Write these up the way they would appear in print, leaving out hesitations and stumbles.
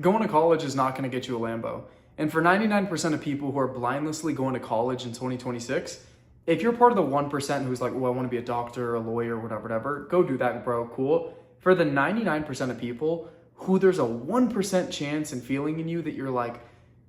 Going to college is not going to get you a Lambo. And for 99% of people who are blindlessly going to college in 2026, if you're part of the 1% who's like, well, I want to be a doctor, a lawyer, whatever, go do that, bro, cool. For the 99% of people who there's a 1% chance and feeling in you that you're like,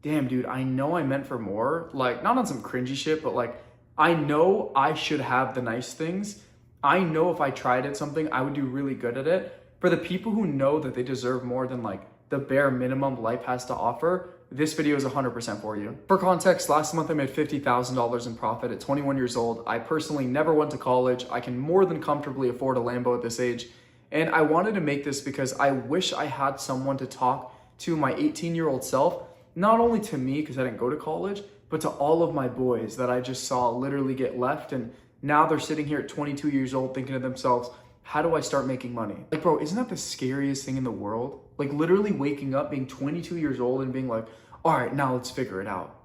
damn, dude, I know I meant for more. Like, not on some cringy shit, but like, I know I should have the nice things. I know if I tried at something, I would do really good at it. For the people who know that they deserve more than like the bare minimum life has to offer, this video is 100% for you. For context, last month I made $50,000 in profit at 21 years old. I personally never went to college. I can more than comfortably afford a Lambo at this age. And I wanted to make this because I wish I had someone to talk to my 18-year-old self, not only to me because I didn't go to college, but to all of my boys that I just saw literally get left. And now they're sitting here at 22 years old thinking to themselves, how do I start making money? Like, bro, isn't that the scariest thing in the world? Like literally waking up, being 22 years old and being like, all right, now let's figure it out.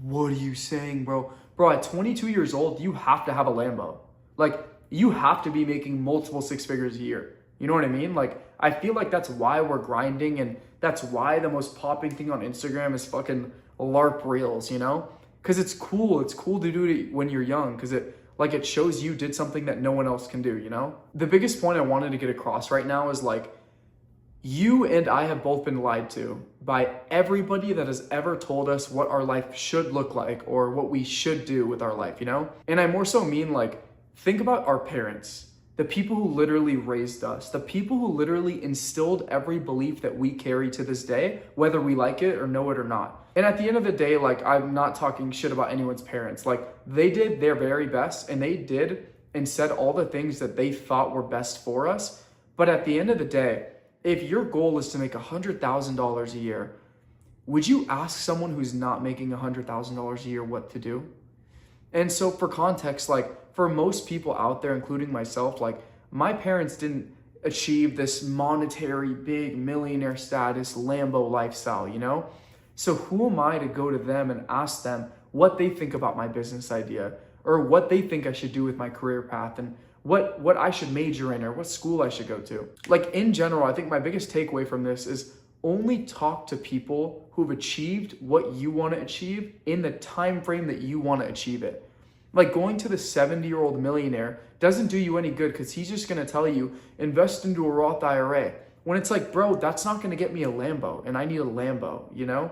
What are you saying, bro? Bro, at 22 years old, you have to have a Lambo. Like, you have to be making multiple six figures a year. You know what I mean? Like, I feel like that's why we're grinding, and that's why the most popping thing on Instagram is fucking LARP reels, you know? Because it's cool. It's cool to do it when you're young because it shows you did something that no one else can do, you know? The biggest point I wanted to get across right now is like, you and I have both been lied to by everybody that has ever told us what our life should look like or what we should do with our life, you know? And I more so mean like, think about our parents, the people who literally raised us, the people who literally instilled every belief that we carry to this day, whether we like it or know it or not. And at the end of the day, like, I'm not talking shit about anyone's parents. Like, they did their very best and they did and said all the things that they thought were best for us. But at the end of the day, if your goal is to make $100,000 a year, would you ask someone who's not making $100,000 a year what to do? And so for context, like for most people out there, including myself, like my parents didn't achieve this monetary big millionaire status Lambo lifestyle, you know? So who am I to go to them and ask them what they think about my business idea or what they think I should do with my career path and what I should major in or what school I should go to? Like in general, I think my biggest takeaway from this is only talk to people who've achieved what you want to achieve in the time frame that you want to achieve it. Like going to the 70-year-old millionaire doesn't do you any good because he's just going to tell you, invest into a Roth IRA. When it's like, bro, that's not going to get me a Lambo and I need a Lambo, you know?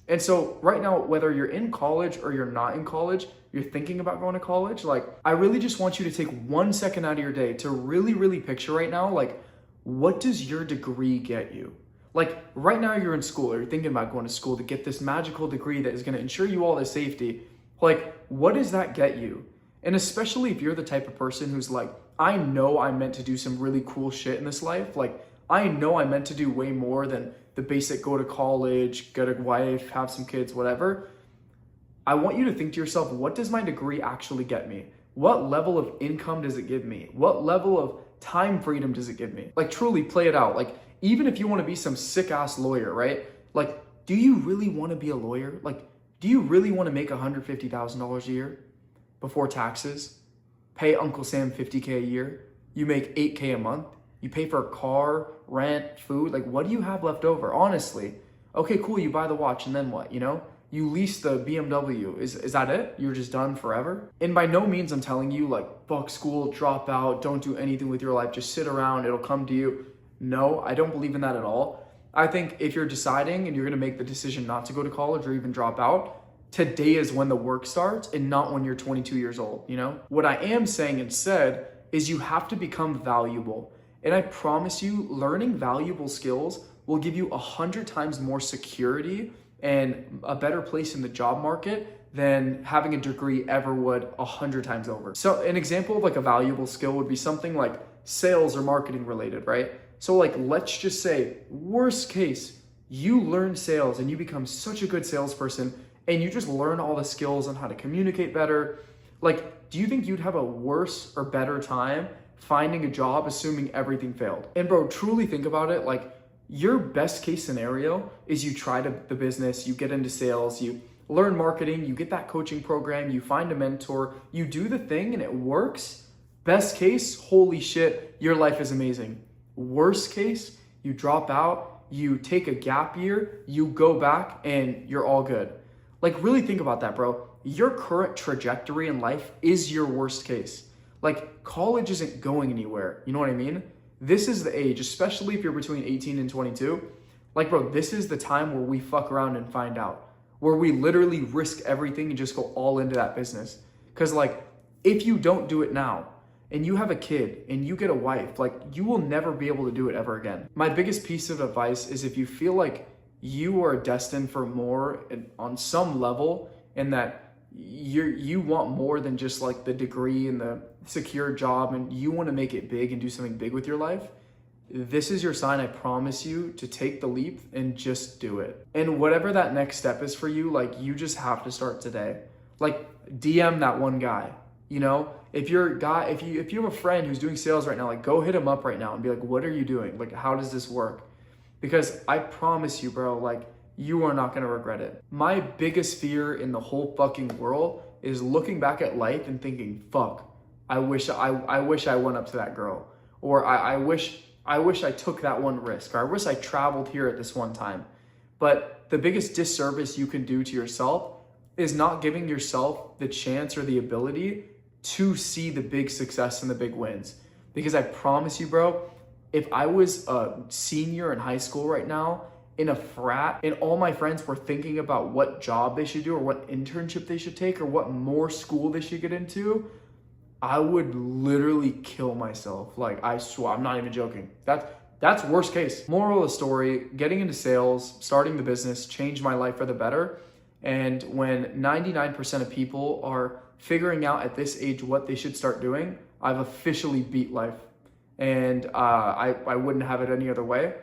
And so right now, whether you're in college or you're not in college, you're thinking about going to college, like I really just want you to take 1 second out of your day to really picture right now, like what does your degree get you? Like right now you're in school or you're thinking about going to school to get this magical degree that is going to ensure you all the safety. Like what does that get you? And especially if you're the type of person who's like, I know I'm meant to do some really cool shit in this life. Like I know I'm meant to do way more than the basic go to college, get a wife, have some kids, whatever. I want you to think to yourself, what does my degree actually get me? What level of income does it give me? What level of time freedom does it give me? Like truly play it out. Like even if you want to be some sick ass lawyer, right? Like, do you really want to be a lawyer? Like, do you really want to make $150,000 a year before taxes? Pay Uncle Sam $50K a year? You make $8K a month? You pay for a car, rent, food? Like, what do you have left over? Honestly, okay, cool, you buy the watch and then what, you know? You lease the BMW. Is that it? You're just done forever? And by no means I'm telling you like, fuck school, drop out, don't do anything with your life, just sit around, it'll come to you. No, I don't believe in that at all. I think if you're deciding and you're gonna make the decision not to go to college or even drop out, today is when the work starts and not when you're 22 years old, you know? What I am saying instead is you have to become valuable. And I promise you, learning valuable skills will give you 100 times more security and a better place in the job market than having a degree ever would 100 times over. So an example of like a valuable skill would be something like sales or marketing related, right? So like, let's just say worst case, you learn sales and you become such a good salesperson and you just learn all the skills on how to communicate better. Like, do you think you'd have a worse or better time finding a job assuming everything failed? And bro, truly think about it. Like your best case scenario is you try the business, you get into sales, you learn marketing, you get that coaching program, you find a mentor, you do the thing and it works. Best case, holy shit, your life is amazing. Worst case, you drop out you take a gap year, you go back and you're all good. Like really think about that, bro. Your current trajectory in life is your worst case. Like college isn't going anywhere. You know what I mean? This is the age, especially if you're between 18 and 22. Like, bro, this is the time where we fuck around and find out, where we literally risk everything and just go all into that business. Because like, if you don't do it now and you have a kid and you get a wife, like you will never be able to do it ever again. My biggest piece of advice is if you feel like you are destined for more on some level and that you want more than just like the degree and the secure job and you want to make it big and do something big with your life, this is your sign, I promise you, to take the leap and just do it. And whatever that next step is for you, like you just have to start today. Like DM that one guy, you know, if you're a guy, if you have a friend who's doing sales right now, like go hit him up right now and be like, what are you doing? Like, how does this work? Because I promise you, bro, like you are not going to regret it. My biggest fear in the whole fucking world is looking back at life and thinking, fuck, I wish I went up to that girl, or I wish I took that one risk, or I wish I traveled here at this one time. But the biggest disservice you can do to yourself is not giving yourself the chance or the ability to see the big success and the big wins. Because I promise you, bro, if I was a senior in high school right now in a frat and all my friends were thinking about what job they should do or what internship they should take or what more school they should get into, I would literally kill myself. Like, I swear, I'm not even joking. That's worst case. Moral of the story, getting into sales, starting the business, changed my life for the better. And when 99% of people are figuring out at this age what they should start doing, I've officially beat life. And I wouldn't have it any other way.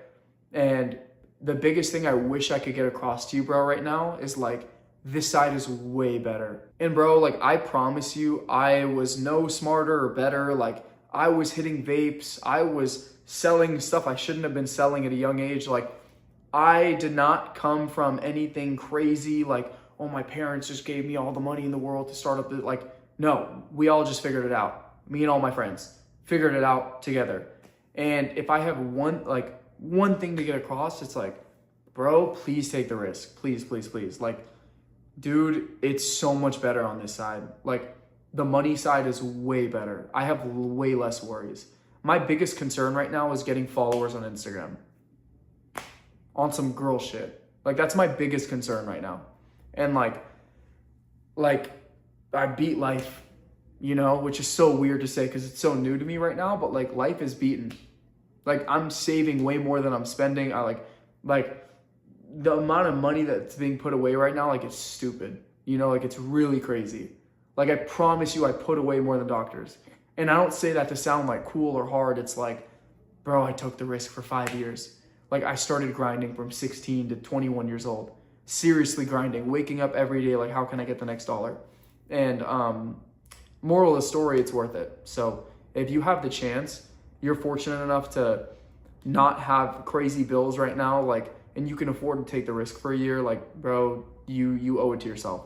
And the biggest thing I wish I could get across to you, bro, right now is like, this side is way better. And bro, like I promise you, I was no smarter or better. Like I was hitting vapes. I was selling stuff I shouldn't have been selling at a young age. Like I did not come from anything crazy. Like, oh, my parents just gave me all the money in the world to start up. Like, no, we all just figured it out. Me and all my friends figured it out together. And if I have one thing to get across, it's like, bro, please take the risk. Please, please, please. Like, dude, it's so much better on this side. Like the money side is way better. I have way less worries. My biggest concern right now is getting followers on Instagram on some girl shit. Like that's my biggest concern right now. And like I beat life, you know, which is so weird to say because it's so new to me right now, but like life is beaten. Like I'm saving way more than I'm spending. I like the amount of money that's being put away right now, like it's stupid, you know, like it's really crazy. Like I promise you, I put away more than doctors. And I don't say that to sound like cool or hard. It's like, bro, I took the risk for 5 years. Like I started grinding from 16 to 21 years old, seriously grinding, waking up every day. Like, how can I get the next dollar? And moral of the story, it's worth it. So if you have the chance, you're fortunate enough to not have crazy bills right now, like, and you can afford to take the risk for a year, like, bro, you owe it to yourself.